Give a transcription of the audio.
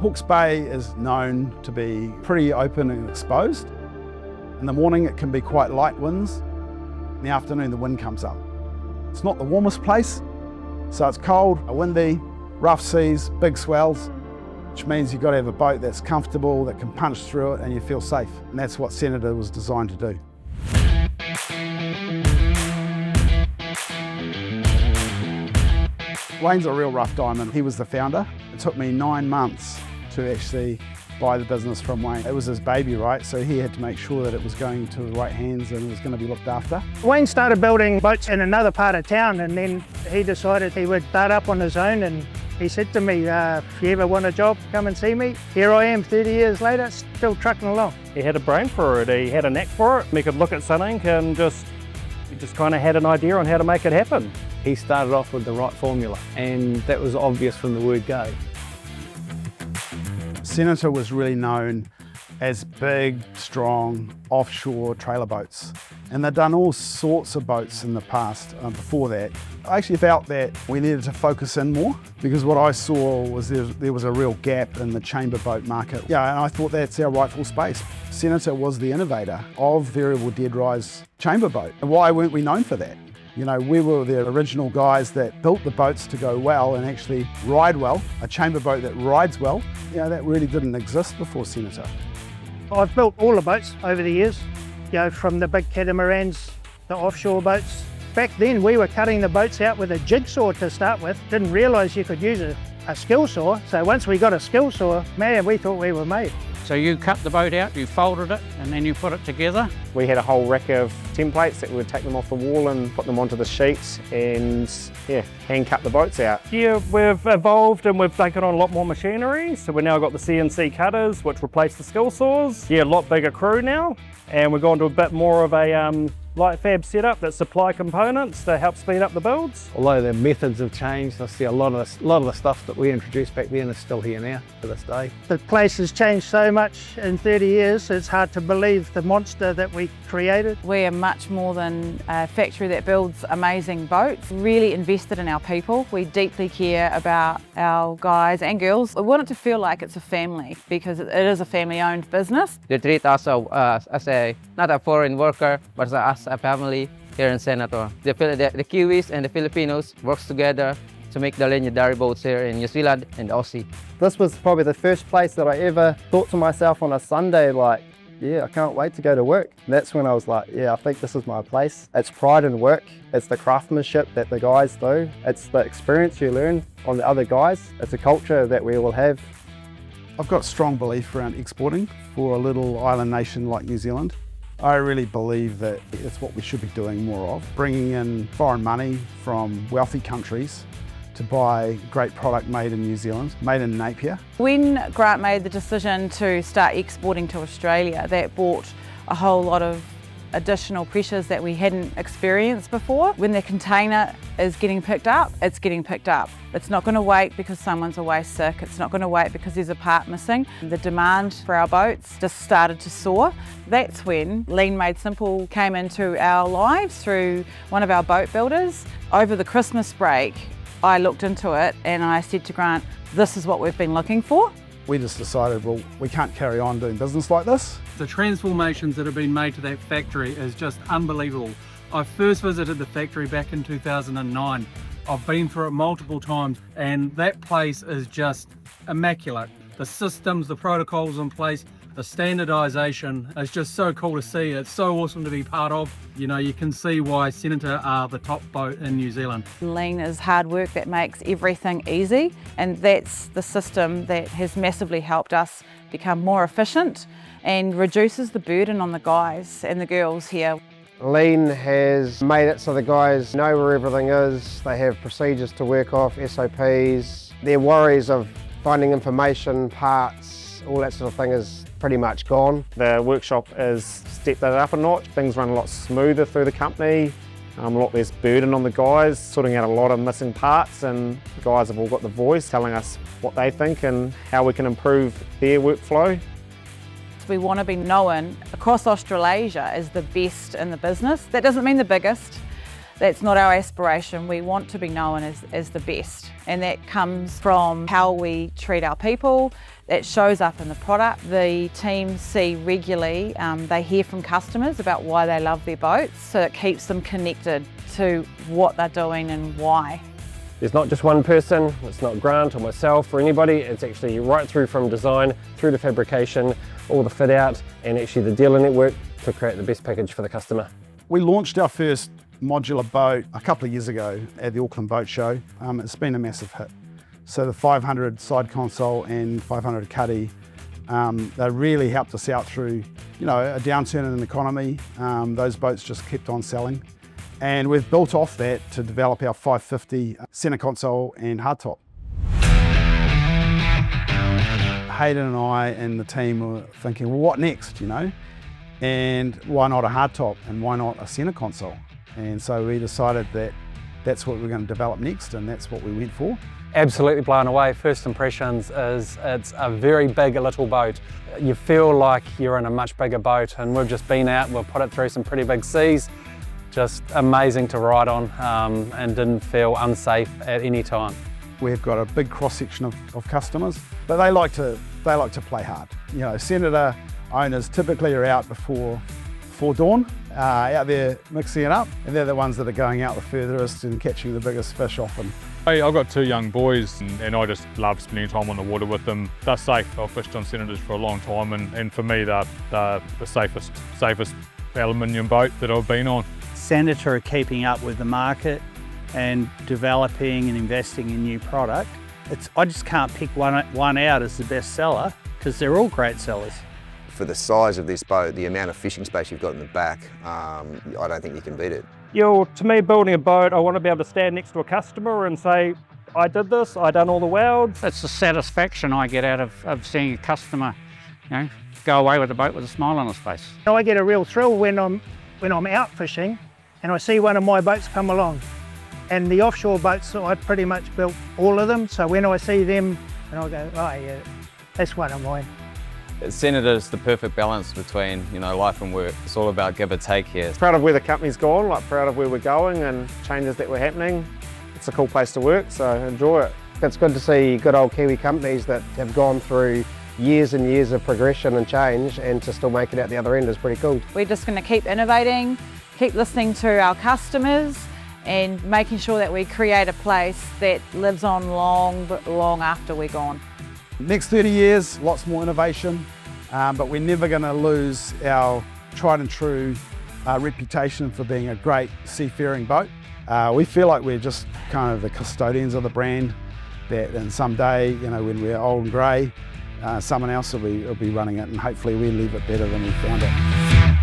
Hawke's Bay is known to be pretty open and exposed. In the morning it can be quite light winds. In the afternoon the wind comes up. It's not the warmest place, so it's cold, windy, rough seas, big swells, which means you've got to have a boat that's comfortable, that can punch through it and you feel safe. And that's what Senator was designed to do. Wayne's a real rough diamond. He was the founder. It took me 9 months to actually buy the business from Wayne. It was his baby, right? So he had to make sure that it was going to the right hands and it was going to be looked after. Wayne started building boats in another part of town, and then he decided he would start up on his own, and he said to me, if you ever want a job, come and see me. Here I am 30 years later, still trucking along. He had a brain for it, he had a knack for it. He could look at something and he just kind of had an idea on how to make it happen. He started off with the right formula, and that was obvious from the word go. Senator was really known as big, strong, offshore trailer boats. And they'd done all sorts of boats in the past before that. I actually felt that we needed to focus in more, because what I saw was there was a real gap in the chamber boat market. Yeah, and I thought that's our rightful space. Senator was the innovator of variable dead rise chamber boat. And why weren't we known for that? You know, we were the original guys that built the boats to go well and actually ride well. A chamber boat that rides well, you know, that really didn't exist before Senator. I've built all the boats over the years, you know, from the big catamarans, the offshore boats. Back then we were cutting the boats out with a jigsaw to start with. Didn't realise you could use a skill saw. So once we got a skill saw, man, we thought we were made. So you cut the boat out, you folded it, and then you put it together. We had a whole rack of templates that we would take them off the wall and put them onto the sheets and, hand cut the boats out. Yeah, we've evolved and we've taken on a lot more machinery. So we've now got the CNC cutters, which replace the skill saws. Yeah, a lot bigger crew now. And we've gone to a bit more of a light fab setup that supply components to help speed up the builds. Although the methods have changed, I see a lot of the stuff that we introduced back then is still here now to this day. The place has changed so much in 30 years, it's hard to believe the monster that we created. We are much more than a factory that builds amazing boats. Really invested in our people. We deeply care about our guys and girls. We want it to feel like it's a family, because it is a family-owned business. They treat us as not a foreign worker, but as a family here in Senator. The Kiwis and the Filipinos works together to make the legendary boats here in New Zealand and Aussie. This was probably the first place that I ever thought to myself on a Sunday, like, I can't wait to go to work. And that's when I was like, I think this is my place. It's pride in work. It's the craftsmanship that the guys do. It's the experience you learn on the other guys. It's a culture that we all have. I've got strong belief around exporting for a little island nation like New Zealand. I really believe that it's what we should be doing more of, bringing in foreign money from wealthy countries to buy great product made in New Zealand, made in Napier. When Grant made the decision to start exporting to Australia, that brought a whole lot of additional pressures that we hadn't experienced before. When the container is getting picked up, it's getting picked up. It's not going to wait because someone's away sick. It's not going to wait because there's a part missing. The demand for our boats just started to soar. That's when Lean Made Simple came into our lives through one of our boat builders. Over the Christmas break, I looked into it and I said to Grant, this is what we've been looking for. We just decided, well, we can't carry on doing business like this. The transformations that have been made to that factory is just unbelievable. I first visited the factory back in 2009. I've been through it multiple times, and that place is just immaculate. The systems, the protocols in place, the standardisation is just so cool to see. It's so awesome to be part of. You know, you can see why Senator are the top boat in New Zealand. Lean is hard work that makes everything easy, and that's the system that has massively helped us become more efficient and reduces the burden on the guys and the girls here. Lean has made it so the guys know where everything is. They have procedures to work off, SOPs. Their worries of finding information, parts, all that sort of thing is pretty much gone. The workshop has stepped it up a notch. Things run a lot smoother through the company. A lot less burden on the guys, sorting out a lot of missing parts, and the guys have all got the voice telling us what they think and how we can improve their workflow. We want to be known across Australasia as the best in the business. That doesn't mean the biggest. That's not our aspiration. We want to be known as the best, and that comes from how we treat our people. That shows up in the product. The team see regularly, they hear from customers about why they love their boats, so it keeps them connected to what they're doing and why. There's not just one person, it's not Grant or myself or anybody, it's actually right through from design, through to fabrication, all the fit out, and actually the dealer network to create the best package for the customer. We launched our first modular boat a couple of years ago at the Auckland Boat Show. It's been a massive hit. So the 500 side console and 500 cuddy, they really helped us out through, a downturn in the economy. Those boats just kept on selling. And we've built off that to develop our 550 centre console and hardtop. Hayden and I and the team were thinking, well, what next, And why not a hardtop and why not a centre console? And so we decided that that's what we're going to develop next, and that's what we went for. Absolutely blown away. First impressions is it's a very big little boat. You feel like you're in a much bigger boat, and we've just been out, we've put it through some pretty big seas. Just amazing to ride on, and didn't feel unsafe at any time. We've got a big cross-section of customers, but they like to play hard. Senator owners typically are out before dawn, out there mixing it up, and they're the ones that are going out the furthest and catching the biggest fish often. Hey, I've got 2 young boys and I just love spending time on the water with them. They're safe. I've fished on Senators for a long time, and for me they're the safest aluminium boat that I've been on. Senator are keeping up with the market and developing and investing in new product. I just can't pick one out as the best seller because they're all great sellers. For the size of this boat, the amount of fishing space you've got in the back, I don't think you can beat it. To me, building a boat, I want to be able to stand next to a customer and say, I did this, I done all the welds. It's the satisfaction I get out of seeing a customer, go away with a boat with a smile on his face. I get a real thrill when I'm out fishing and I see one of my boats come along. And the offshore boats, I pretty much built all of them, so when I see them, and I go, oh yeah, that's one of mine. Senator's the perfect balance between, life and work. It's all about give or take here. Proud of where the company's gone, proud of where we're going and changes that were happening. It's a cool place to work, so enjoy it. It's good to see good old Kiwi companies that have gone through years and years of progression and change, and to still make it out the other end is pretty cool. We're just going to keep innovating, keep listening to our customers, and making sure that we create a place that lives on long after we're gone. Next 30 years, lots more innovation, but we're never going to lose our tried and true reputation for being a great seafaring boat. We feel like we're just kind of the custodians of the brand, and someday, when we're old and grey, someone else will be running it, and hopefully we leave it better than we found it.